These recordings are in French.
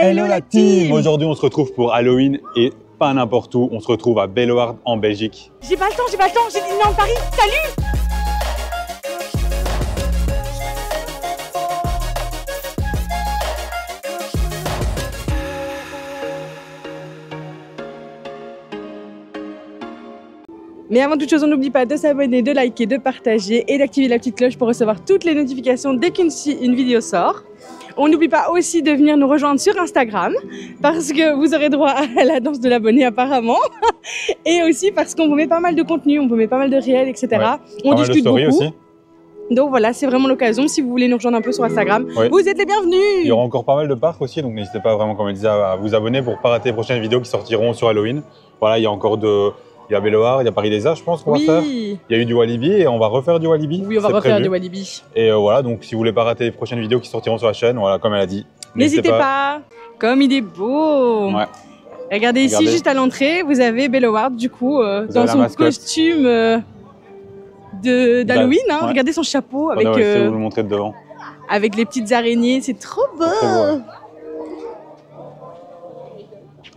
Hello la team! Aujourd'hui on se retrouve pour Halloween et pas n'importe où, on se retrouve à Bellewaerde en Belgique. J'ai pas le temps, j'ai Disneyland Paris, salut! Mais avant toute chose, on n'oublie pas de s'abonner, de liker, de partager et d'activer la petite cloche pour recevoir toutes les notifications dès qu'une vidéo sort. On n'oublie pas aussi de venir nous rejoindre sur Instagram parce que vous aurez droit à la danse de l'abonné apparemment. Et aussi parce qu'on vous met pas mal de contenu, on vous met pas mal de réels, etc. Ouais. On discute beaucoup. Aussi. Donc voilà, c'est vraiment l'occasion. Si vous voulez nous rejoindre un peu sur Instagram, vous êtes les bienvenus. Il y aura encore pas mal de parcs aussi, donc n'hésitez pas vraiment, comme je disais, à vous abonner pour ne pas rater les prochaines vidéos qui sortiront sur Halloween. Voilà, il y a encore Il y a Bellewaerde, il y a Paris des Arts, je pense qu'on va faire. Il y a eu du Walibi et on va refaire du Walibi. Oui, on va refaire du Walibi. Et voilà, donc si vous voulez pas rater les prochaines vidéos qui sortiront sur la chaîne, voilà, comme elle a dit. N'hésitez pas. Comme il est beau. Ouais. Regardez ici, juste à l'entrée, vous avez Bellewaerde, du coup, dans son costume d'Halloween. Hein. Ouais. Regardez son chapeau avec. Je vais vous le montrer de devant. Avec les petites araignées, c'est trop beau.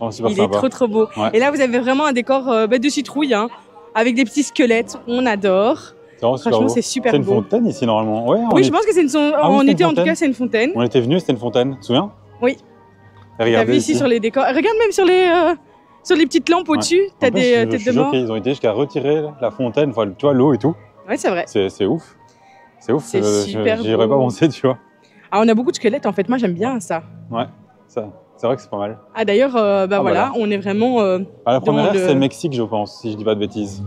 Oh, il est trop beau. Ouais. Et là, vous avez vraiment un décor de citrouille, hein, avec des petits squelettes. On adore. Franchement, c'est super beau. C'est une fontaine ici, normalement. Ouais, oui, je pense que c'est en été, en tout cas, c'est une fontaine. On était venu, c'était une fontaine, tu te souviens? Oui. T'as vu ici sur les décors. Regarde même sur les petites lampes au-dessus. T'as des têtes de mort. Ils ont été jusqu'à retirer la fontaine, enfin, tu vois, l'eau et tout. Ouais, c'est vrai. C'est ouf. C'est ouf. C'est super beau. J'y aurais pas pensé, tu vois. Ah, on a beaucoup de squelettes, en fait. Moi, j'aime bien ça. Ouais, ça. C'est vrai que c'est pas mal. Ah d'ailleurs, voilà, on est vraiment. La première, c'est le Mexique, je pense, si je dis pas de bêtises.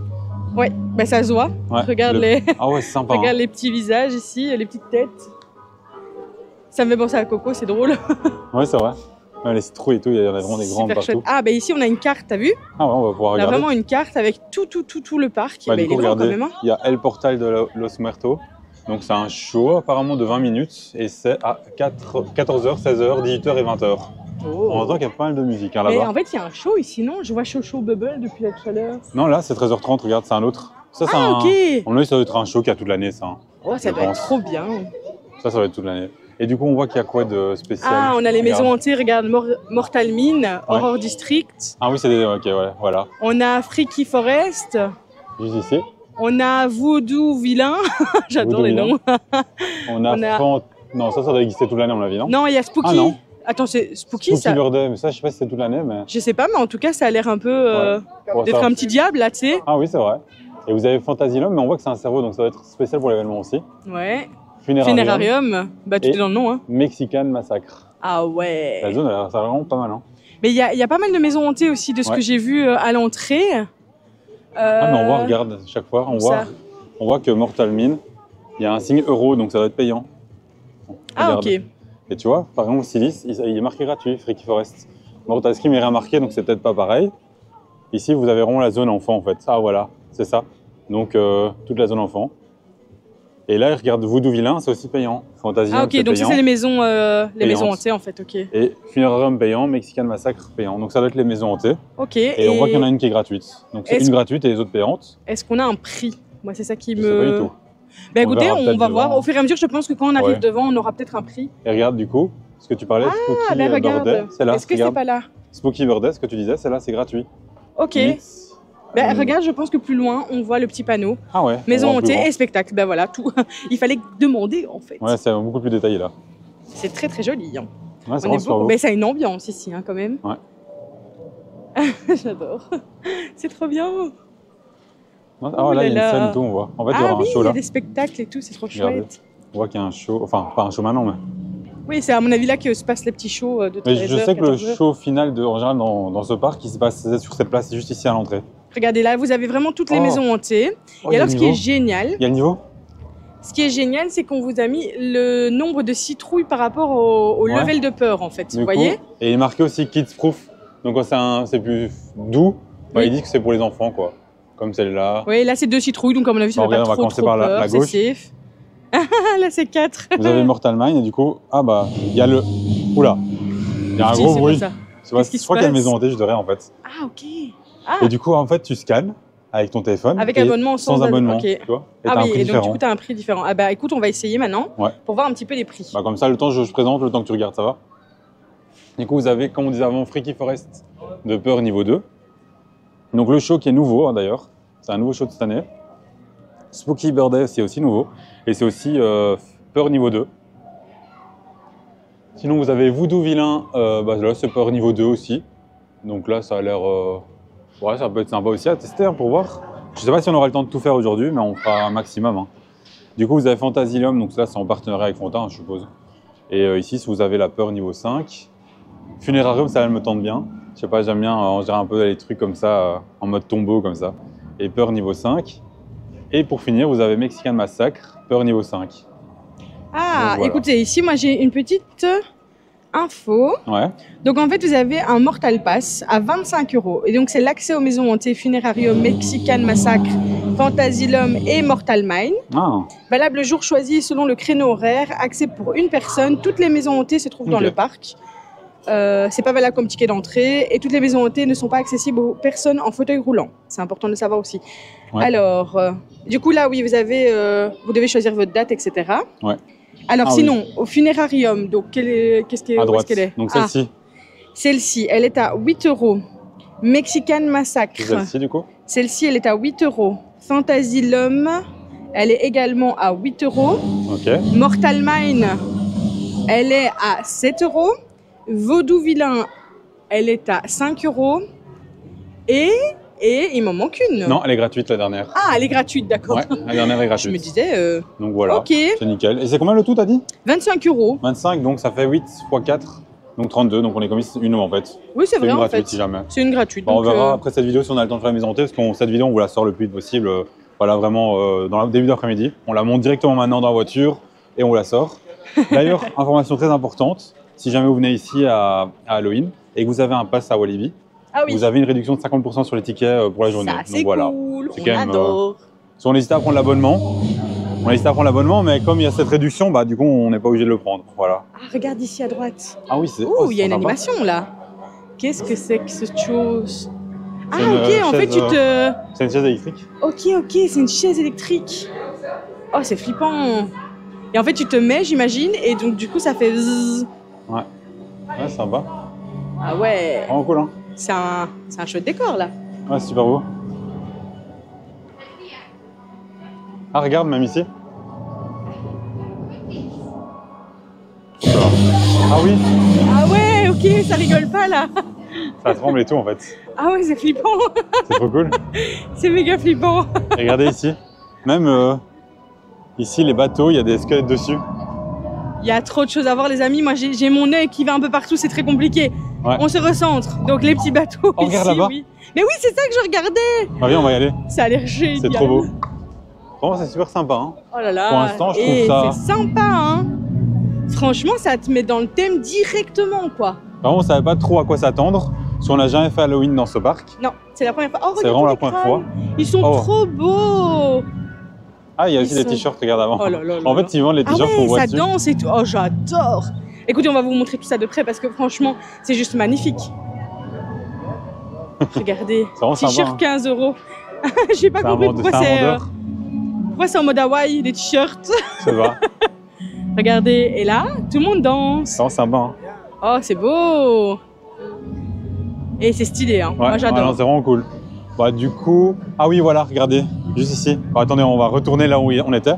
Ouais, ça se voit. Ouais, regarde Ah ouais, c'est sympa. Regarde les petits visages ici, les petites têtes. Ça me fait penser à Coco, c'est drôle. Ouais, c'est vrai. Ouais, les citrouilles et tout, il y en a vraiment des grandes partout. Ah ici on a une carte, t'as vu? Ah ouais, on va pouvoir regarder. On a vraiment une carte avec tout le parc. Du coup, regardez, il y a El Portal de Los Muertos. Donc c'est un show apparemment de 20 minutes et c'est à 14h, 16h, 18h et 20h. Oh. On entend qu'il y a pas mal de musique hein, là-bas. Mais en fait, il y a un show ici, non? Je vois Show Bubble depuis tout à l'heure. Non, là, c'est 13h30, regarde, c'est un autre. Ça, c'est ok. On a eu, ça doit être un show qui a toute l'année, ça. Oh, ça doit être trop bien. Ça va être toute l'année. Et du coup, on voit qu'il y a quoi de spécial? Ah, on a les maisons hantées, regarde, Mortal Mine, Horror District. Ah oui, c'est des... Ok, ouais, voilà. On a Freaky Forest. Juste ici. On a Voodoo Villain. J'adore les noms. On a... Non, ça doit exister toute l'année, on l'a vu, non? Non, il y a Spooky. Ah non. Attends, c'est Spooky ça? Birthday, mais ça, je sais pas si c'est toute l'année, mais... Je sais pas, mais en tout cas, ça a l'air un peu d'être un petit diable, là, tu sais. Ah oui, c'est vrai. Et vous avez Fantasyland, mais on voit que c'est un cerveau, donc ça va être spécial pour l'événement aussi. Ouais. Funérarium, tout est dans le nom. Hein. Mexican Massacre. Ah ouais. La zone, ça a vraiment pas mal. Hein. Mais il y a pas mal de maisons hantées aussi, de ce que j'ai vu à l'entrée. Ah, mais on voit, regarde, chaque fois, on voit que Mortal Mine, il y a un signe euro, donc ça doit être payant. Ah, ok. Et tu vois, par exemple, Silis, il est marqué gratuit, Freaky Forest. Mortal Scream est rien marqué, donc c'est peut-être pas pareil. Ici, vous avez vraiment la zone enfant, en fait. Ah, voilà, c'est ça. Donc, toute la zone enfant. Et là, regarde, Voodoo Villain, c'est aussi payant. Fantasyland, ok, donc ça, c'est les maisons hantées, en fait, ok. Et Funérarium payant, Mexican Massacre payant. Donc, ça doit être les maisons hantées. Ok. Et on voit qu'il y en a une qui est gratuite. Donc, c'est une gratuite et les autres payantes. Est-ce qu'on a un prix? Moi, c'est ça qui me... Je sais pas du tout. Ben écoutez, on va voir. Au fur et à mesure, je pense que quand on arrive devant, on aura peut-être un prix. Et regarde, du coup, ce que tu parlais, Spooky Birthday, c'est là. Est-ce que c'est pas là? Spooky Birthday, ce que tu disais, c'est là, c'est gratuit. Ok. Ben, regarde, je pense que plus loin, on voit le petit panneau. Ah ouais. Maison hantée et spectacle. Ben voilà, tout. Il fallait demander, en fait. Ouais, c'est beaucoup plus détaillé là. C'est très très joli. Hein. Ouais, c'est beau. Ben, ça a une ambiance ici, hein, quand même. Ouais. J'adore. C'est trop bien. Ah, là, il y a une scène et tout, on voit. En fait, il y aura un show là. Il y a des spectacles et tout, c'est trop chouette. On voit qu'il y a un show, enfin, pas un show maintenant, mais. Oui, c'est à mon avis là que se passent les petits shows de 13h. Mais je sais que le show final, en général, dans ce parc, il se passe sur cette place, juste ici à l'entrée. Regardez là, vous avez vraiment toutes les maisons hantées. Et alors, ce qui est génial. Il y a le niveau? Ce qui est génial, c'est qu'on vous a mis le nombre de citrouilles par rapport au level de peur, en fait. Vous voyez? Et il est marqué aussi Kids Proof. Donc, c'est plus doux. Il dit que c'est pour les enfants, quoi. Comme celle-là. Oui, là, c'est 2 citrouilles, donc à mon avis, ça va pas trop peur. On va commencer par la gauche. Safe. Là, c'est 4. Vous avez Mortal Mine, et du coup, il y a le... Oula, il y a un gros bruit. Je crois qu'il y a une maison hantée juste derrière, en fait. Ah, ok. Et du coup, en fait, tu scannes avec ton téléphone. Avec abonnement, sans abonnement. Tu vois, et oui, et donc du coup, tu as un prix différent. Ah bah écoute, on va essayer maintenant pour voir un petit peu les prix. Bah, comme ça, le temps, je présente, le temps que tu regardes, ça va? Du coup, vous avez, comme on disait avant, Freaky Forest de peur niveau 2. Donc le show qui est nouveau, hein, d'ailleurs. C'est un nouveau show de cette année. Spooky Birthday, c'est aussi nouveau. Et c'est aussi peur niveau 2. Sinon, vous avez Voodoo Vilain. Là, c'est peur niveau 2 aussi. Donc là, ça a l'air... Ouais, ça peut être sympa aussi à tester hein, pour voir. Je ne sais pas si on aura le temps de tout faire aujourd'hui, mais on fera un maximum. Hein. Du coup, vous avez Fantasylium, donc là, c'est en partenariat avec Fontaine, je suppose. Et ici, si vous avez la peur niveau 5. Funérarium, ça elle me tente bien. Je sais pas, j'aime bien, on dirait un peu les trucs comme ça, en mode tombeau comme ça. Et peur niveau 5. Et pour finir, vous avez Mexican Massacre, peur niveau 5. Ah, voilà. Écoutez, ici, moi, j'ai une petite info. Ouais. Donc, en fait, vous avez un Mortal Pass à 25 €. Et donc, c'est l'accès aux maisons hantées Funérarium, Mexican Massacre, Fantasylium et Mortal Mine. Ah, Valable le jour choisi selon le créneau horaire. Accès pour une personne. Toutes les maisons hantées se trouvent dans le parc. C'est pas valable comme ticket d'entrée. Et toutes les maisons hantées ne sont pas accessibles aux personnes en fauteuil roulant. C'est important de le savoir aussi. Ouais. Alors, du coup, là, oui, vous devez choisir votre date, etc. ouais. Alors, Ah sinon, au Funérarium, donc, où À est-ce droite. qu'elle est? Donc celle-ci. Celle-ci, elle est à 8 €. Mexican Massacre. Celle-ci, du coup. Celle-ci, elle est à 8 €. Fantasylium, elle est également à 8 €. Ok. Mortal Mine, elle est à 7 €. Vaudou Vilain, elle est à 5 €. Et il m'en manque une. Non, elle est gratuite la dernière. Ah, elle est gratuite, d'accord. Ouais, la dernière est Je gratuite. me disais, Donc voilà, ok, c'est nickel. Et c'est combien le tout, t'as dit? 25 €. 25, donc ça fait 8 x 4, donc 32. Donc on est commis une en fait. Oui, c'est C'est vrai, une en gratuite fait. si jamais. C'est une gratuite. Bon, on donc, verra après cette vidéo si on a le temps de faire la maison hantée, parce que cette vidéo, on vous la sort le plus vite possible. Voilà, vraiment dans le début d'après-midi. On la monte directement maintenant dans la voiture et on vous la sort. D'ailleurs, information très importante, si jamais vous venez ici à Halloween et que vous avez un pass à Walibi, Ah oui, vous avez une réduction de 50% sur les tickets pour la journée. ça, Donc c'est voilà. cool. C'est On quand même, adore. Si on hésite à prendre l'abonnement, mais comme il y a cette réduction, bah, du coup, on n'est pas obligé de le prendre. Voilà. Ah, regarde ici à droite. Ah oui, c'est. Ouh, il y a une sympa. animation là. Qu'est-ce que c'est que cette chose? Ah, C'est une, ok, en fait, chaise, C'est une chaise électrique. Ok, c'est une chaise électrique. Oh, c'est flippant. Et en fait, tu te mets, j'imagine, et donc du coup, ça fait zzz. Ouais, sympa. Ah ouais, Vraiment cool, hein. c'est un chouette décor là. Ouais, c'est super beau. Ah, regarde, même ici. Ah oui, Ah ouais, ok, ça rigole pas là. ça tremble et tout en fait. Ah ouais, c'est flippant. C'est trop cool. C'est méga flippant. Et regardez ici. Même ici, les bateaux, il y a des squelettes dessus. Il y a trop de choses à voir, les amis. Moi, j'ai mon œil qui va un peu partout, c'est très compliqué. Ouais. On se recentre. Donc, les petits bateaux. Oh, regarde ici, là-bas. oui. Mais oui, c'est ça que je regardais. Ah, viens, on va y aller. Ça a l'air génial. C'est trop beau. Vraiment, c'est super sympa. Hein. Oh là là. Pour l'instant, je trouve Et ça- c'est sympa, hein. Franchement, ça te met dans le thème directement, quoi. Vraiment, on savait pas trop à quoi s'attendre. Parce qu'on n'a jamais fait Halloween dans ce parc. Non, c'est la première fois. Oh, C'est regarde vraiment tous la les première crânes. fois. Ils sont Oh. trop beaux. Ah, il y a Ils aussi des sont- t-shirts, regarde avant. Oh là là là En là. fait, ils vendent les Ah t-shirts qu'on ouais, voit ça dessus. danse et tout. Oh, j'adore. Écoutez, on va vous montrer tout ça de près parce que franchement, c'est juste magnifique. Regardez, C'est vraiment sympa, t-shirt hein. 15 €. J'ai pas C'est un compris vendeur- pourquoi c'est un c'est vendeur. pourquoi c'est en mode Hawaï, des t-shirts. Ça va. Regardez, et là, tout le monde danse. C'est vraiment sympa. Hein. Oh, c'est beau. Et c'est stylé, hein. Moi, Ouais, j'adore. non, c'est vraiment cool. Bah, du coup. Ah oui, voilà, regardez. Juste ici. Bah, attendez, on va retourner là où on était.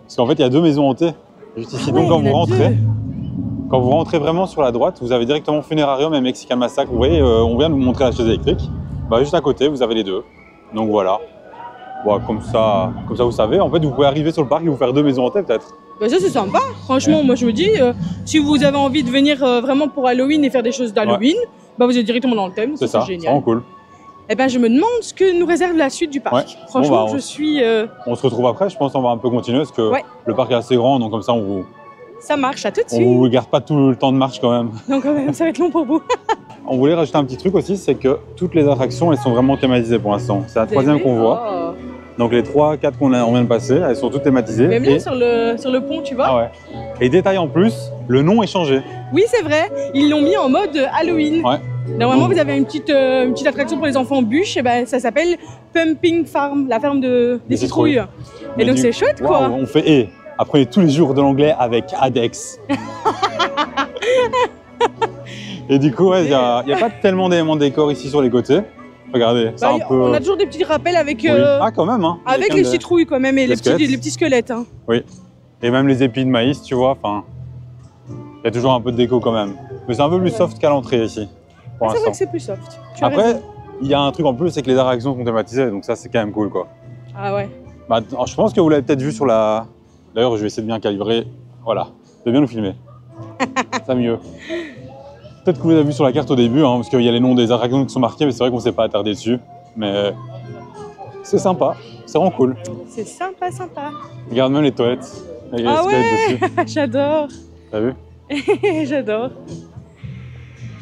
Parce qu'en fait, il y a deux maisons hantées. Juste ici. Ah Donc, ouais, quand il y en vous a rentrez. deux. Quand vous rentrez vraiment sur la droite, vous avez directement Funérarium et Mexican Massacre. Vous voyez, on vient de vous montrer la chaise électrique. Bah, juste à côté, vous avez les deux. Donc voilà. Bon, comme ça, vous savez. En fait, vous pouvez arriver sur le parc et vous faire deux maisons hantées peut-être. Bah, ça, c'est sympa. Franchement, moi, je me dis, si vous avez envie de venir vraiment pour Halloween et faire des choses d'Halloween, bah, vous êtes directement dans le thème. C'est ça, c'est génial. vraiment cool. Eh ben, je me demande ce que nous réserve la suite du parc. Ouais. Franchement, Bon, bah, je suis. On se retrouve après. Je pense qu'on va un peu continuer parce que Ouais. le parc est assez grand. Donc comme ça, on Ça marche, à tout de on suite. vous garde pas tout le temps de marche quand même. Donc, quand même, ça va être long pour vous. On voulait rajouter un petit truc aussi, c'est que toutes les attractions, elles sont vraiment thématisées pour l'instant. C'est la troisième qu'on voit. Oh. Donc les 3, 4 on vient de passer, elles sont toutes thématisées. Même là, sur le pont, tu vois. Ah ouais. Et détail en plus, le nom est changé. Oui, c'est vrai. Ils l'ont mis en mode Halloween. Ouais. Normalement, vous avez une petite attraction pour les enfants bûches. Et ben, ça s'appelle Pumping Farm, la ferme des Des citrouilles. Mais Et donc, du- c'est chouette, Waouh, quoi. on fait apprenez tous les jours de l'anglais avec Adex. Et du coup, ouais, il n'y a pas tellement d'éléments de décor ici sur les côtés. Regardez, c'est un peu... On a toujours des petits rappels avec, Oui. Ah, quand même, hein. avec les citrouilles quand même et les petits squelettes. Hein. Oui. Et même les épis de maïs, tu vois, enfin... Il y a toujours un peu de déco quand même. Mais c'est un peu plus soft qu'à l'entrée ici, pour C'est vrai l'instant. que c'est plus soft. Après, il y a un truc en plus, c'est que les attractions sont thématisées, donc ça, c'est quand même cool, quoi. Ah ouais. Bah, je pense que vous l'avez peut-être vu sur la... D'ailleurs, je vais essayer de bien calibrer. Voilà, de bien nous filmer. C'est mieux. Peut-être que vous l'avez vu sur la carte au début, hein, parce qu'il y a les noms des attractions qui sont marqués, mais c'est vrai qu'on ne s'est pas attardé dessus. Mais c'est sympa, c'est vraiment cool. C'est sympa, sympa. Regarde même les toilettes. Avec Ah les squelettes ouais. dessus. J'adore. T'as vu? J'adore.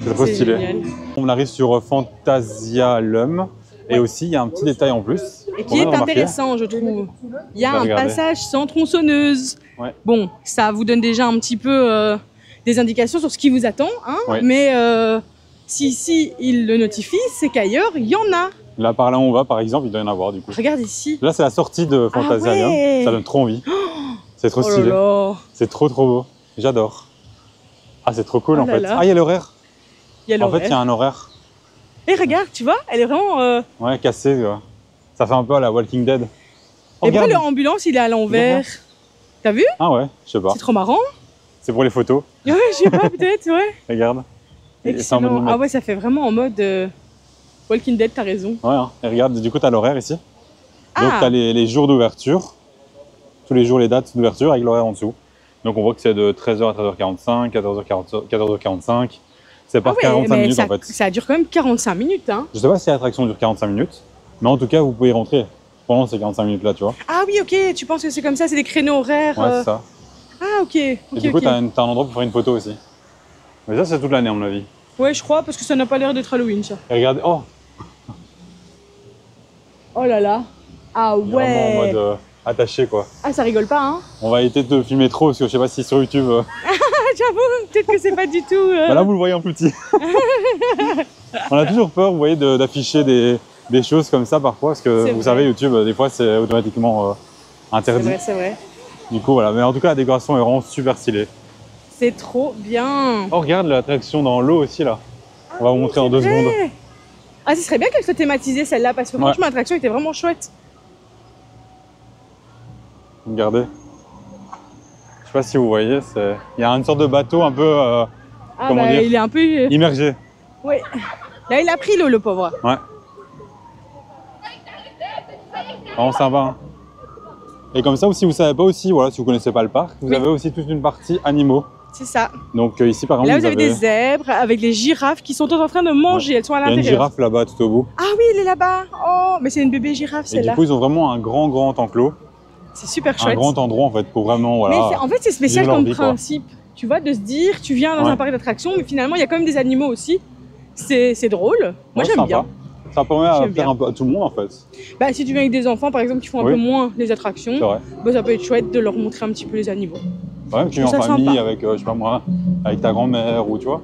C'est trop stylé. Génial. On arrive sur Phantasialum. Et aussi, il y a un petit détail en plus. Et qui est intéressant, je trouve. Il y a un passage sans tronçonneuse. Ouais. Bon, ça vous donne déjà un petit peu des indications sur ce qui vous attend. Hein, ouais. Mais si ici, il le notifie, c'est qu'ailleurs, il y en a. Là, par là où on va, par exemple, il doit y en avoir du coup. Regarde ici. Là, c'est la sortie de Phantasialum. Ah ouais. Ça donne trop envie. C'est trop stylé. Oh, c'est trop beau. J'adore. Ah, c'est trop cool en fait. Là. Ah, il y a l'horaire. En fait, il y a un horaire. Et regarde, tu vois, elle est vraiment... Ouais, cassée, tu vois. Ça fait un peu à la Walking Dead. Oh, et pourquoi l'ambulance, il est à l'envers? T'as vu? Ah ouais, je sais pas. C'est trop marrant. C'est pour les photos. Ouais, je sais pas, peut-être, ouais. Regarde. Excellent. Ah ouais, ça fait vraiment en mode Walking Dead, t'as raison. Ouais, hein. Et regarde, du coup, t'as l'horaire ici. Ah. Donc, t'as les jours d'ouverture. Tous les jours, les dates d'ouverture avec l'horaire en dessous. Donc, on voit que c'est de 13h à 13h45, 14h45. C'est par 45 minutes en fait. Ça dure quand même 45 minutes. Hein. Je sais pas si l'attraction dure 45 minutes, mais en tout cas, vous pouvez y rentrer pendant ces 45 minutes là, tu vois. Ah oui, ok, tu penses que c'est comme ça, c'est des créneaux horaires. Ouais, c'est ça. Ah, ok. Et du coup, t'as un endroit pour faire une photo aussi. Mais ça, c'est toute l'année, à mon avis. Ouais, je crois, parce que ça n'a pas l'air d'être Halloween, ça. Et regardez, oh! Oh là là. Ah ouais. Vraiment en mode attaché, quoi. Ah, ça rigole pas, hein. On va éviter de filmer trop, parce que je sais pas si sur YouTube. J'avoue, peut-être que c'est pas du tout. Bah là, vous le voyez en plus petit. On a toujours peur, vous voyez, d'afficher des choses comme ça parfois, parce que vous savez, YouTube, des fois, c'est automatiquement interdit. C'est vrai. Du coup, voilà. Mais en tout cas, la décoration est vraiment super stylée. C'est trop bien. Oh, regarde l'attraction dans l'eau aussi, là. On va vous montrer en 2 secondes. Ah, ce serait bien qu'elle soit thématisée, celle-là, parce que franchement, l'attraction était vraiment chouette. Regardez. Je sais pas si vous voyez, il y a une sorte de bateau un peu, comment dire, il est un peu immergé. Oui. Là, il a pris l'eau, le pauvre. Ouais. Vraiment sympa. Hein. Et comme ça, si vous savez pas aussi, voilà, si vous connaissez pas le parc, vous avez aussi toute une partie animaux. C'est ça. Donc ici, par exemple, là, vous avez des zèbres avec les girafes qui sont toutes en train de manger. Elles sont à l'intérieur. Il y a une girafe là-bas, tout au bout. Ah oui, elle est là-bas. Oh, mais c'est une bébé girafe, celle-là. Et du coup, ils ont vraiment un grand enclos. C'est super chouette. Un grand endroit, en fait, pour vraiment, voilà. Mais en fait, c'est spécial comme principe. Tu vois, de se dire, tu viens dans un parc d'attractions, mais finalement, il y a quand même des animaux aussi. C'est drôle. Moi, j'aime bien. Ça permet à faire un peu à tout le monde, en fait. Bah, si tu viens avec des enfants, par exemple, qui font un peu moins les attractions, bah, ça peut être chouette de leur montrer un petit peu les animaux. Ouais, tu viens en famille avec, je sais pas moi, avec ta grand-mère ou tu vois,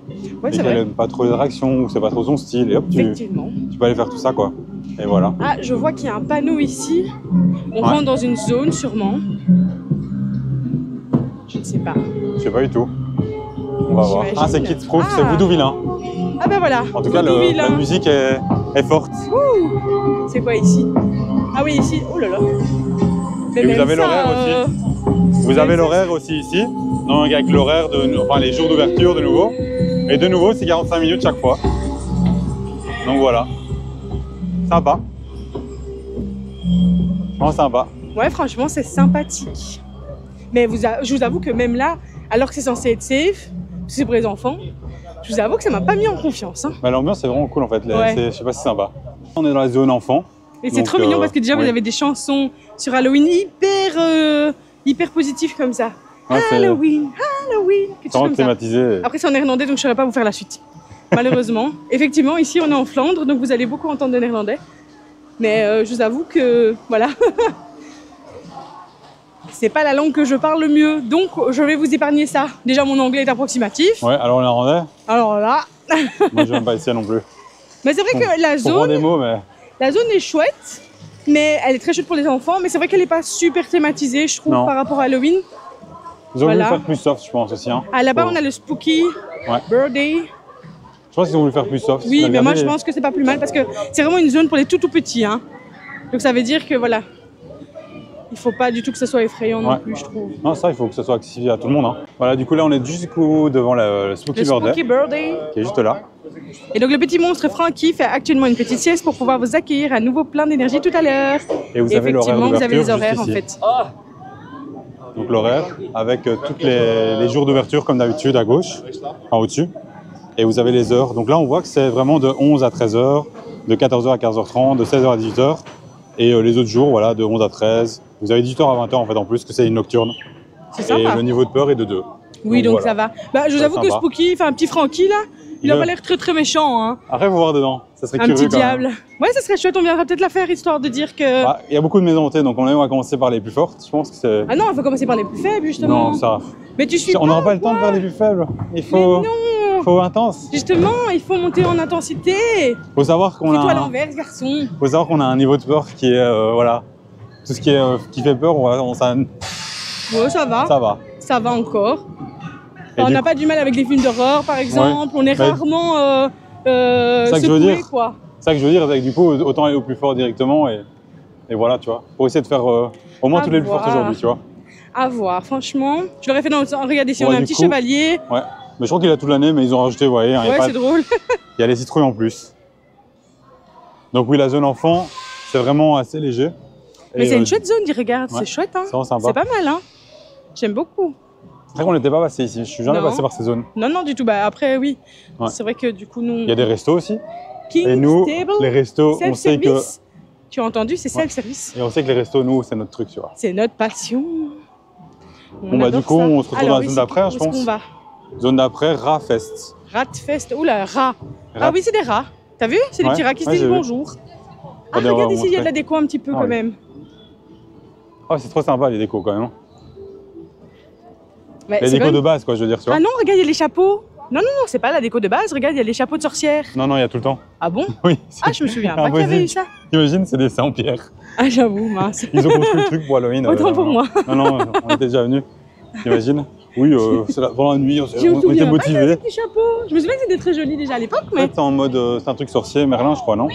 et qu'elle aime pas trop les attractions ou c'est pas trop son style, et hop, tu peux aller faire tout ça, quoi. Et voilà. Ah, je vois qu'il y a un panneau ici. On rentre dans une zone, sûrement. Je ne sais pas. Je sais pas du tout. On va voir. Ah, c'est Kids Proof, c'est Voodoo Villain. Ah ben voilà. En tout cas, la musique est forte. C'est quoi ici? Ah oui, ici. Oh là là. Et vous avez l'horaire aussi. Vous avez l'horaire aussi ici. Donc avec l'horaire, enfin les jours d'ouverture de nouveau. Et de nouveau, c'est 45 minutes chaque fois. Donc voilà. Sympa. Vraiment sympa. Ouais, franchement, c'est sympathique. Mais je vous avoue que même là, alors que c'est censé être safe, c'est pour les enfants, je vous avoue que ça m'a pas mis en confiance. Hein. Bah, l'ambiance est vraiment cool en fait. Je sais pas si c'est sympa. On est dans la zone enfant. Et c'est trop mignon parce que déjà vous avez des chansons sur Halloween hyper positives comme ça. Ouais, Halloween, Halloween. Vraiment thématisé. Après c'est en néerlandais donc je ne saurais pas vous faire la suite. Malheureusement. Effectivement, ici on est en Flandre donc vous allez beaucoup entendre de néerlandais. Mais je vous avoue que voilà. C'est pas la langue que je parle le mieux, donc je vais vous épargner ça. Déjà, mon anglais est approximatif. Ouais, alors néerlandais. Alors là. Moi, je n'aime pas ici non plus. Mais c'est vrai que la zone. Des mots, mais... La zone est chouette, mais elle est très chouette pour les enfants. Mais c'est vrai qu'elle n'est pas super thématisée, je trouve, par rapport à Halloween. Ils ont voulu faire plus soft, je pense aussi. Hein. Ah, là-bas, on a le Spooky Birthday. pense qu'ils ont voulu faire plus soft. Oui, mais moi je pense que c'est pas plus mal parce que c'est vraiment une zone pour les tout petits. Hein. Donc ça veut dire que voilà, il faut pas du tout que ce soit effrayant non plus, je trouve. Non, ça, il faut que ce soit accessible à tout le monde. Hein. Voilà, du coup là on est juste devant le Spooky Birthday qui est juste là. Et donc le petit monstre Frankie fait actuellement une petite sieste pour pouvoir vous accueillir à nouveau plein d'énergie tout à l'heure. Et vous avez l'horaire d'ouverture. Vous avez les horaires en fait. Donc l'horaire avec tous les jours d'ouverture comme d'habitude à gauche, en au-dessus. Et vous avez les heures. Donc là on voit que c'est vraiment de 11 à 13h, de 14h à 15h30, de 16h à 18h. Et les autres jours, voilà, de 11 à 13. Vous avez 18h à 20h en fait en plus, que c'est une nocturne. C'est sympa. Et le niveau de peur est de 2. Oui, donc voilà. Ça va. Bah, je vous avoue que Spooky, enfin un petit Frankie là, il a pas l'air très méchant. Hein. Après, faut voir dedans. Ça serait curieux. Un petit quand diable. Même. Ouais, ça serait chouette. On viendra peut-être la faire histoire de dire que. Il y a beaucoup de maisons hantées, donc on va commencer par les plus fortes. Je pense que c'est. Ah non, il faut commencer par les plus faibles justement. Non, ça. Mais tu suis. On n'aura pas le temps de faire les plus faibles. Il faut. Mais non. Faut intense. Justement, il faut monter en intensité. Faut savoir qu'on a. Fais-toi à l'envers, garçon. Faut savoir qu'on a un niveau de peur qui est voilà. Tout ce qui fait peur, ça. Ouais, ça va. Ça va. Ça va encore. On n'a pas du mal avec les films d'horreur, par exemple. Ouais. On est rarement secoué, quoi. C'est ça que je veux dire. Avec, du coup, autant aller au plus fort directement et voilà, tu vois. Pour essayer de faire au moins tous les plus forts aujourd'hui, tu vois. À voir, franchement. Je l'aurais fait dans. Regardez, si on a un petit chevalier. Ouais. Mais je crois qu'il a toute l'année, mais ils ont rajouté, vous voyez. Ouais, c'est drôle. Il y a les citrouilles en plus. Donc oui, la zone enfant, c'est vraiment assez léger. Mais c'est une chouette zone, dis regarde, c'est chouette, hein. C'est pas mal, hein. J'aime beaucoup. C'est vrai qu'on n'était pas passé ici, je suis jamais passé par ces zones. Non, non, du tout. Bah après, oui. Ouais. C'est vrai que du coup, nous. Il y a des restos aussi. King et nous, Table, les restos, on sait que. Tu as entendu, c'est self-service. Et on sait que les restos, nous, c'est notre truc, tu vois. C'est notre passion. Bon, bah, du coup, on se retrouve dans la zone d'après, je pense. Où est-ce qu'on va? Zone d'après, Ratfest. Ratfest, oula, rats. Ah oui, c'est des rats. T'as vu? C'est des petits rats qui se disent bonjour. Ah, regarde ici, il y a de la déco un petit peu quand même. Oh, c'est trop sympa les décos quand même. Mais les décos de base, quoi, je veux dire, tu vois. Ah non, regarde, il y a les chapeaux. Non, non, non, c'est pas la déco de base. Regarde, il y a les chapeaux de sorcières. Non, non, il y a tout le temps. Ah bon? Oui. Ah, je me souviens pas qu'il y avait eu ça. T'imagines, c'est des en pierre. Ah, j'avoue, mince. Ils ont construit le truc pour Halloween. Autant pour moi. Non, non, on était déjà venus. T'imagines? Oui, pendant la nuit, on était motivés. Petits chapeaux. Je me souviens que c'était très joli déjà à l'époque, mais. En fait, c'est en mode, c'est un truc sorcier, Merlin, je crois, non?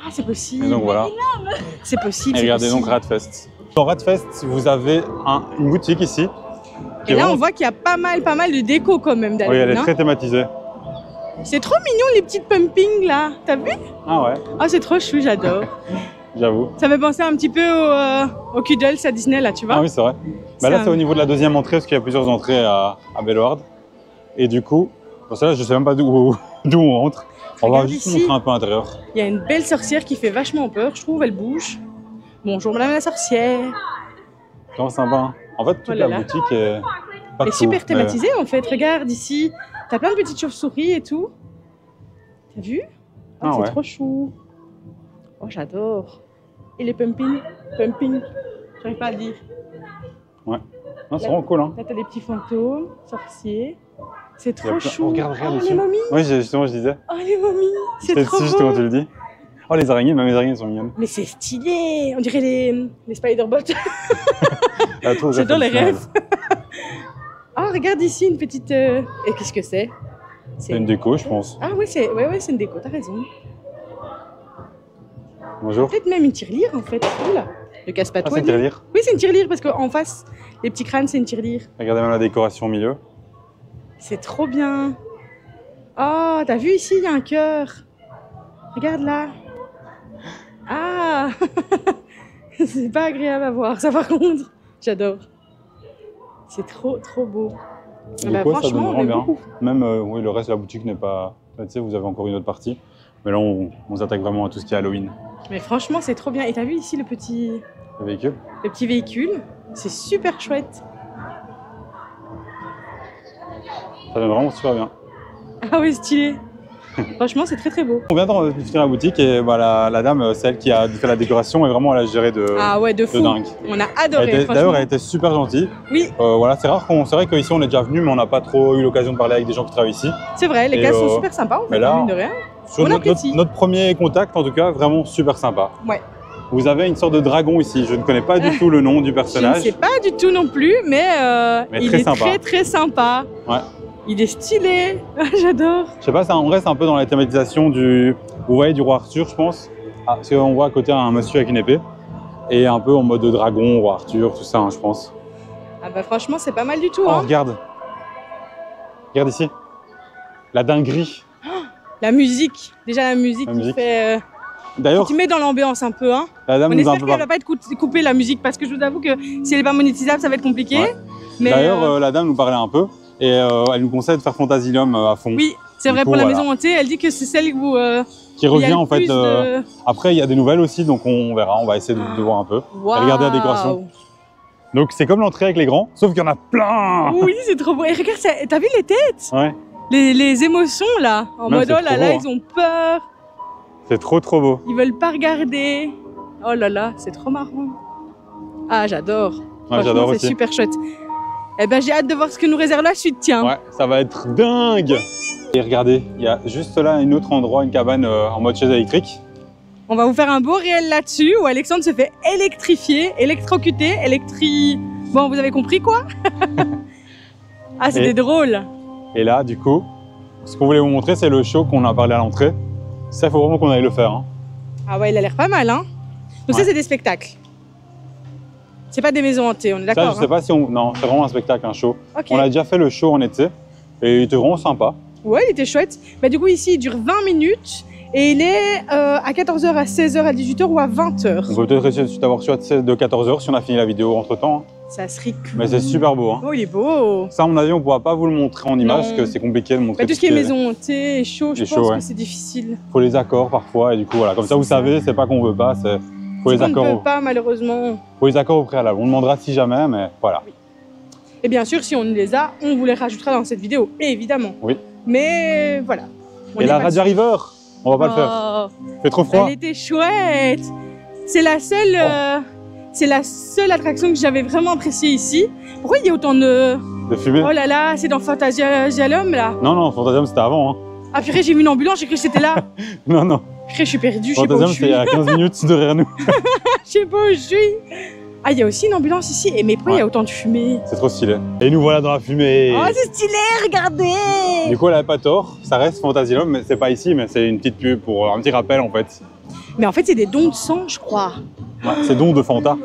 Ah, c'est possible. Et donc voilà. C'est possible. Et regardez donc Ratfest. Dans Ratfest, vous avez une boutique ici. Et là, on voit qu'il y a pas mal de déco quand même d'Halloween. Oui, elle est très thématisée. C'est trop mignon les petites pumpings là. T'as vu? Ah ouais. Ah, c'est trop chou, j'adore. J'avoue. Ça me fait penser un petit peu au Cuddles à Disney là, tu vois. Ah oui, c'est vrai. Bah là, c'est au niveau de la deuxième entrée, parce qu'il y a plusieurs entrées à Bellward. Et du coup, pour ça, je sais même pas d'où on rentre. On va juste montrer un peu l'intérieur. Il y a une belle sorcière qui fait vachement peur, je trouve, elle bouge. Bonjour madame la sorcière. C'est sympa. Hein. En fait, toute la boutique est partout. Elle est super thématisée en fait. Regarde ici, t'as plein de petites chauves-souris et tout. T'as vu? Ah, c'est trop chou. Oh, j'adore. Et les pumping, j'arrive pas à le dire. Ouais. C'est vraiment cool. Hein. Là, t'as des petits fantômes, sorciers. C'est trop chou. Regarde ici. Les momies. Oui, justement, je disais. Oh, les momies. C'est trop beau. Justement, tu le dis. Oh, les araignées, même les araignées sont mignonnes. Mais c'est stylé. On dirait les Spider-Bots. J'adore les rêves. Ah, regarde ici une petite. Et qu'est-ce que c'est? C'est une déco, je pense. Ah, oui, c'est une déco, t'as raison. Bonjour. Peut-être même une tirelire en fait. Oula, ne casse pas toi. C'est une tirelire? Oui, c'est une tirelire parce qu'en face, les petits crânes, c'est une tirelire. Regardez même la décoration au milieu. C'est trop bien. Oh, t'as vu ici, il y a un cœur. Regarde là. Ah. C'est pas agréable à voir, ça par contre. J'adore. C'est trop beau. Bah, franchement, on aime beaucoup. Même oui, le reste de la boutique n'est pas... Tu sais, vous avez encore une autre partie. Mais là, on s'attaque vraiment à tout ce qui est Halloween. Mais franchement, c'est trop bien. Et t'as vu ici le petit... Le véhicule? Le petit véhicule. C'est super chouette. Ça donne vraiment super bien. Ah oui, stylé. Franchement, c'est très beau. On vient de finir la boutique et bah, la dame, celle qui a fait la décoration, et vraiment elle a géré de fou. Dingue. On a adoré. D'ailleurs, elle était super gentille. Oui. Voilà, c'est vrai qu'ici on est déjà venu, mais on n'a pas trop eu l'occasion de parler avec des gens qui travaillent ici. C'est vrai, les gars sont super sympas. On fait mine de rien. Sur notre premier contact, en tout cas, vraiment super sympa. Ouais. Vous avez une sorte de dragon ici. Je ne connais pas du tout le nom du personnage. Je ne sais pas du tout non plus, mais il est très sympa. Ouais. Il est stylé. Ah, j'adore. Je sais pas, en vrai, c'est un peu dans la thématisation du, vous voyez, du roi Arthur, je pense. Ah, parce qu'on voit à côté un monsieur avec une épée. Et un peu en mode de dragon, roi Arthur, tout ça, hein, je pense. Ah bah franchement, c'est pas mal du tout. Oh, Hein. regarde. Regarde ici. La dinguerie. La musique. Déjà la musique qui fait... D'ailleurs, qui met dans l'ambiance un peu. Hein. la dame On nous a un espère peu qu'elle va pas être coupée la musique parce que je vous avoue que si elle est pas monétisable, ça va être compliqué. Ouais. Mais D'ailleurs, la dame nous parlait un peu et elle nous conseille de faire Fantasilium à fond. oui, c'est Du vrai, coup, pour la voilà. maison hantée, elle dit que c'est celle où Qui il y a revient le en fait. plus de... Après, il y a des nouvelles aussi, donc on verra. On va essayer de voir un peu. Waouh. Regardez la décoration. Donc c'est comme l'entrée avec les grands, sauf qu'il y en a plein. Oui, c'est trop beau. Et regarde, t'as vu les têtes? Ouais. Les émotions là, en Non, mode c'est oh là trop là, beau, ils ont peur, C'est trop beau. ils veulent pas regarder. Oh là là, c'est trop marrant. Ah, j'adore. Ouais, j'adore C'est aussi. super chouette. Eh ben, j'ai hâte de voir ce que nous réserve la suite, tiens. Ouais, ça va être dingue. Et regardez, il y a juste là un autre endroit, une cabane en mode chaise électrique. On va vous faire un beau réel là-dessus où Alexandre se fait électrifier, électrocuter, Bon, vous avez compris quoi? Ah, c'était drôle. Et là, du coup, ce qu'on voulait vous montrer, c'est le show qu'on a parlé à l'entrée. Ça, il faut vraiment qu'on aille le faire. Hein. Ah ouais, il a l'air pas mal, hein. Donc ça, c'est des spectacles. C'est pas des maisons hantées, on est Ça, d'accord? je sais pas si on... Non, c'est vraiment un spectacle, un show. Ok. On a déjà fait le show en été et il était vraiment sympa. Ouais, il était chouette. Bah, du coup, ici, il dure 20 minutes et il est à 14h, à 16h, à 18h ou à 20h. On peut peut-être essayer d'avoir su de 14h si on a fini la vidéo entre-temps. Hein. Ça serait cool. Mais c'est super beau. Hein. Oh, il est beau. Ça, à mon avis, on ne pourra pas vous le montrer en image parce que c'est compliqué de montrer. Bah, tout ce qui est maison hantée et chaud, je Et pense chaud, ouais. que c'est difficile. Il faut les accords parfois et du coup, voilà. Comme ça, vous savez, c'est pas qu'on veut pas, c'est... Faut les On ne accords, peut pas, malheureusement. faut les accords au préalable. On demandera si jamais, mais voilà. Et bien sûr, si on les a, on vous les rajoutera dans cette vidéo, évidemment. Oui. Mais voilà. Et la Radio River, on va pas le faire. faire. Il fait trop froid. Elle était chouette. C'est la seule attraction que j'avais vraiment appréciée ici. Pourquoi il y a autant de... De fumée. Oh là là, c'est dans Phantasialand là. Non, Fantasmium, c'était avant. Hein. Ah purée, j'ai vu une ambulance, j'ai cru que c'était là. Non. Purée, je suis perdue, je sais pas où Fantasmium, je c'était suis. à 15 minutes derrière nous. Je sais pas où je suis. Ah, il y a aussi une ambulance ici. Et mais pourquoi il y a autant de fumée? C'est trop stylé. Et nous voilà dans la fumée. Oh, c'est stylé, regardez. Du coup, elle avait pas tort. Ça reste Fantasilium, mais c'est pas ici, mais c'est une petite pub pour un petit rappel en fait. Mais en fait, c'est des dons de sang, je crois. Ouais, c'est don de Fanta.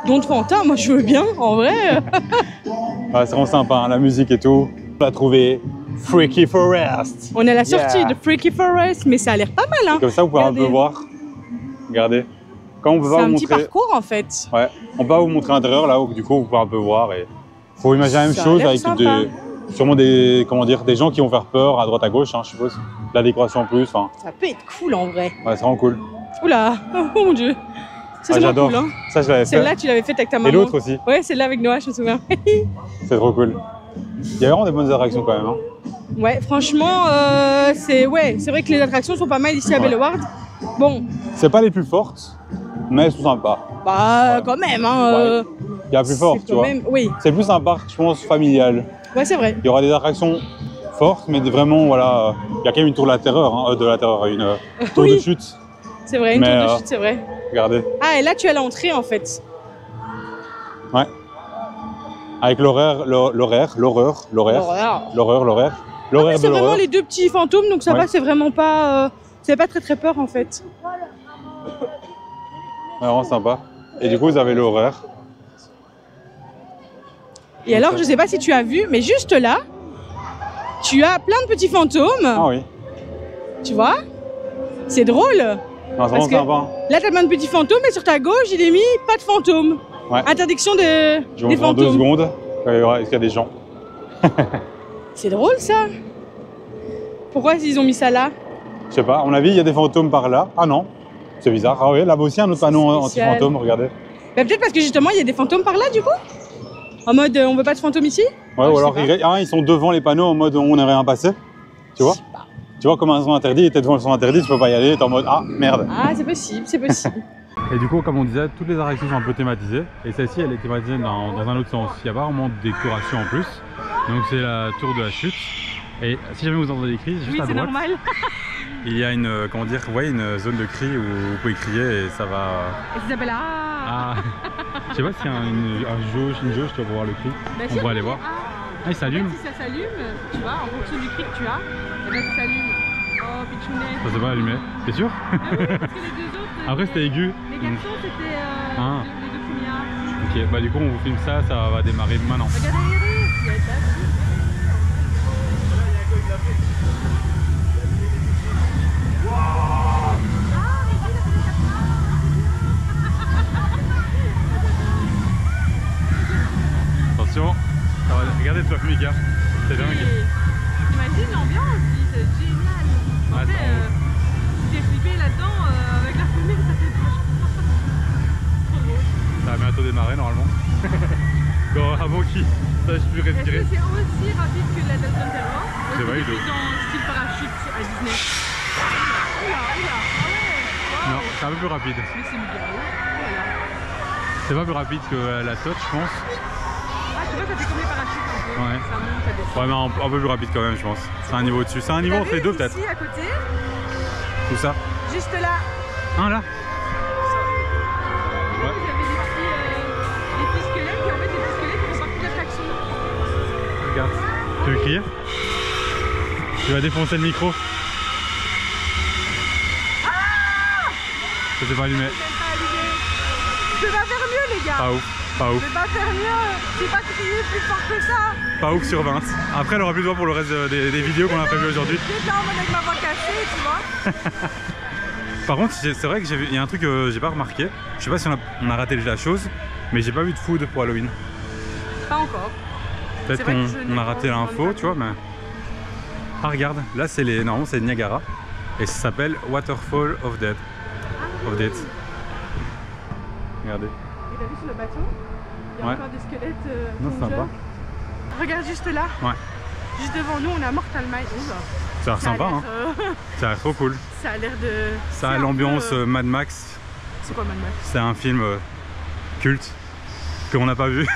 Dons de Fanta, moi je veux bien, en vrai. Ouais, c'est vraiment sympa, hein, la musique et tout. On a trouvé Freaky Forest. On est à la sortie Yeah. de Freaky Forest, mais ça a l'air pas mal, hein. Comme ça, vous pouvez un peu Regardez. voir. Regardez. Quand on peut C'est pas un vous petit montrer. parcours en fait. Ouais, on peut pas vous montrer l'intérieur là où du coup vous pouvez un peu voir. Et faut imaginer la même Ça a chose l'air avec sympa. sûrement des des gens qui vont faire peur à droite à gauche, hein, je suppose. La décoration en plus. Enfin, Ça peut être cool en vrai. ouais, c'est vraiment cool. Oula, oh mon dieu. Ça, c'est j'adore. cool, hein. Ça, je l'avais fait. Celle-là, tu l'avais faite avec ta maman. Et l'autre aussi. Ouais, celle-là avec Noah, je me souviens. C'est trop cool. Il y a vraiment des bonnes attractions quand même. Hein. Ouais, franchement, c'est vrai que les attractions sont pas mal ici à Ouais. Belleward. Bon, C'est pas les plus fortes, mais elles sont sympas. bah Ouais. quand même, hein. Il y a plus fort, c'est tu quand vois. même- Oui, C'est plus un parc, je pense, familial. ouais, c'est vrai. Il y aura des attractions fortes, mais vraiment, voilà. Il y a quand même une tour de la terreur, hein, une tour Oui. de chute. C'est vrai, une Mais, tour de chute, c'est vrai. Regardez. Ah, et là, tu as l'entrée en fait. Ouais. Avec l'horaire de C'est vraiment l'horreur. les deux petits fantômes, donc ça Ouais. va, c'est vraiment pas... c'est pas très peur en fait. Vraiment sympa. Et du coup, vous avez l'horaire. Et alors, je sais pas si tu as vu, mais juste là, tu as plein de petits fantômes, Ah oui. tu vois. C'est drôle. Non, c'est Parce vraiment que- sympa. Hein. Là, tu as plein de petits fantômes, et sur ta gauche, il est mis pas de fantômes. Ouais. Interdiction Je des vous montre en 2 fantômes. secondes. Est-ce qu'il y a des gens? C'est drôle ça. Pourquoi ils ont mis ça là? Je sais pas. À mon avis, il y a des fantômes par là. Ah non. C'est bizarre. Ah oui, là-bas aussi, un autre panneau spécial. anti-fantôme, regardez. Bah, peut-être parce que justement, il y a des fantômes par là du coup. En mode, on veut pas de fantômes ici. Ouais, je ou sais alors pas. ils sont devant les panneaux en mode on n'aimerait rien passer. Tu vois? Tu vois, comme un son interdit, t'es devant le son interdit, tu peux pas y aller, t'es en mode ah merde. Ah, c'est possible, c'est possible. Et du coup, comme on disait, toutes les attractions sont un peu thématisées. Et celle-ci, elle est thématisée dans un autre sens. Il n'y a pas vraiment de décoration en plus. Donc c'est la tour de la chute. Et si jamais vous entendez des cris, juste Oui, à c'est droite, normal. il y a une, comment dire, vous voyez, une zone de cri où vous pouvez crier et ça va... Et ça s'appelle Ah Je sais pas s'il y a une jauge, tu vas pouvoir le cri. Bah, On si, pourrait aller voir. Ah, il s'allume. Si ça s'allume, tu vois, en fonction du prix que tu as, et ben ça s'allume. Oh, pitchounet. Ça s'est pas allumé, t'es sûr? Ah oui, parce que les deux autres. Après c'était aigu. Les garçons c'était Ah. les deux premiers. Ok, bah du coup on vous filme ça, ça va démarrer maintenant. Regardez, il y a ça. Attention, ça va... regardez ce Mika, c'est dingue. Imagine l'ambiance, c'est génial. En Ouais, fait, j'ai flippé là-dedans avec la fumée, ça fait trop drôle. Ça va bientôt démarrer normalement. Avant qu'il sache plus Est-ce respirer. que c'est aussi rapide que la Dalton Terror? C'est vrai, dans style parachute à Disney. Oula, ah ouais. Non, c'est un peu plus rapide. Mais c'est Miguel, voilà. C'est pas plus rapide que la Touch, je pense. Ah, tu vois, ça fait comme les parachutes un peu. Ouais. Ça monte, ça descend. Ouais, mais un peu plus rapide quand même, je pense. C'est un niveau dessus. C'est un niveau entre les deux, peut-être. Ici, à côté, Tout ça. juste là. Un là. Vous avez des petits squelettes, et en fait, des petits squelettes qui font partie de l'attraction. Regarde. Tu veux crier? Tu vas défoncer le micro. Ça s'est pas allumé. Je peux pas faire mieux, les gars. Pas ouf, pas Je ouf. peux pas faire mieux. J'ai pas crié plus fort que ça. Pas ouf sur 20. Après, elle aura plus de voix pour le reste des vidéos qu'on a prévues aujourd'hui. J'étais en mode avec ma voix cassée, tu vois. Par contre, c'est vrai qu'il y a un truc que j'ai pas remarqué. Je sais pas si on a raté la chose, mais j'ai pas vu de food pour Halloween. Pas encore. Peut-être qu'on a raté l'info, tu vois, mais... Ah, regarde, là, c'est les... Normalement, c'est Niagara. Et ça s'appelle Waterfall of Death. Of Death. Regardez. Et t'as vu sur le bateau, il y a Ouais. encore des squelettes Non, c'est sympa. Regarde juste là. Ouais. Juste devant nous, on a Mortal Mine. Oula. Ça a l'air sympa, hein. Ça a l'air trop cool. Ça a l'air de... Ça a l'ambiance Mad Max. C'est quoi Mad Max? C'est un film culte qu'on n'a pas vu.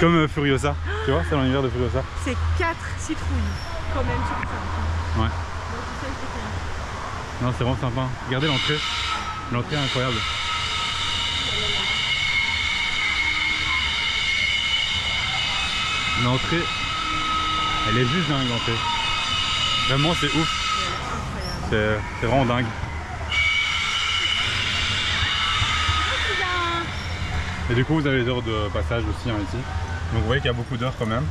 Comme Furiosa. Tu vois, c'est dans l'univers de Furiosa. C'est 4 citrouilles quand même sur 5. Ouais. Donc, tu sais, c'est Non, c'est vraiment sympa. Regardez l'entrée. L'entrée est incroyable. L'entrée, elle est juste dingue l'entrée. Vraiment, c'est ouf. C'est vraiment dingue. Et du coup, vous avez les heures de passage aussi hein, ici. Donc vous voyez qu'il y a beaucoup d'heures quand même.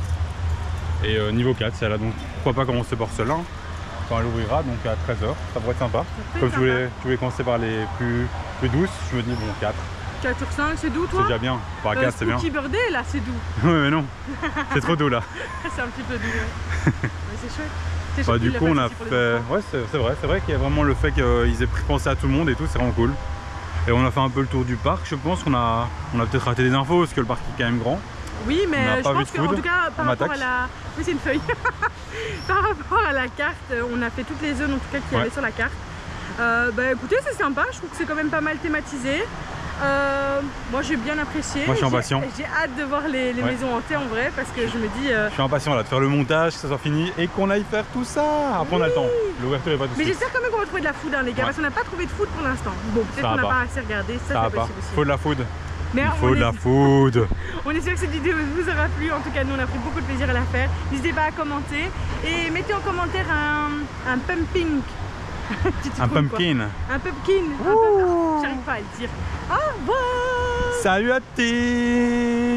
Et niveau 4, c'est là. Donc pourquoi pas commencer par celle-là hein, quand elle ouvrira, donc à 13h. Ça pourrait être sympa. Comme tu voulais commencer par les plus douces, je me dis bon 4. 4 sur 5, c'est doux toi? C'est déjà bien. Par 4, c'est bien. Spooky Birthday là, c'est doux. Ouais, mais non. C'est trop doux là. C'est un petit peu doux. Ouais. Mais c'est chouette. C'est Bah, chouette du qu'il coup, le on fasse a aussi pour les fait. enfants. Ouais, c'est vrai qu'il y a vraiment le fait qu'ils aient pensé à tout le monde et tout, c'est vraiment cool. Et on a fait un peu le tour du parc, je pense qu'on a peut-être raté des infos parce que le parc est quand même grand. Oui, On mais n'a je pas vu pense de qu'en food. tout cas, par On rapport à attaque. la... Oui, c'est une feuille. Par rapport à la carte, on a fait toutes les zones en tout cas qu'il y avait sur la carte. Bah écoutez, c'est sympa, je trouve que c'est quand même pas mal thématisé. Moi j'ai bien apprécié. Moi, je suis impatient. J'ai hâte de voir les maisons hantées en vrai parce que je me dis... Je suis impatient là de faire le montage, que ça soit fini et qu'on aille faire tout ça. Après, on a le temps. L'ouverture est pas tout de Mais suite. j'espère quand même qu'on va trouver de la food hein, les gars, Ouais. parce qu'on n'a pas trouvé de food pour l'instant. Bon, peut-être Ça qu'on va n'a pas. pas assez regardé, ça Ça va c'est pas. possible aussi. Faut de la food. Mais Il faut de la food. On espère que cette vidéo vous aura plu, en tout cas nous on a pris beaucoup de plaisir à la faire. N'hésitez pas à commenter et mettez en commentaire un pumpkin. Un pumpkin. Un pumpkin. J'arrive pas à le dire. Au revoir. Salut à Tim.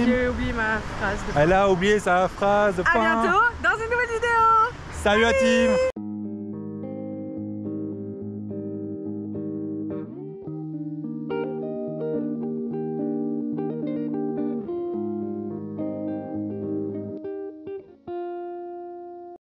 J'ai oublié ma phrase. Elle a oublié sa phrase de À fin. bientôt dans une nouvelle vidéo. Salut à Tim.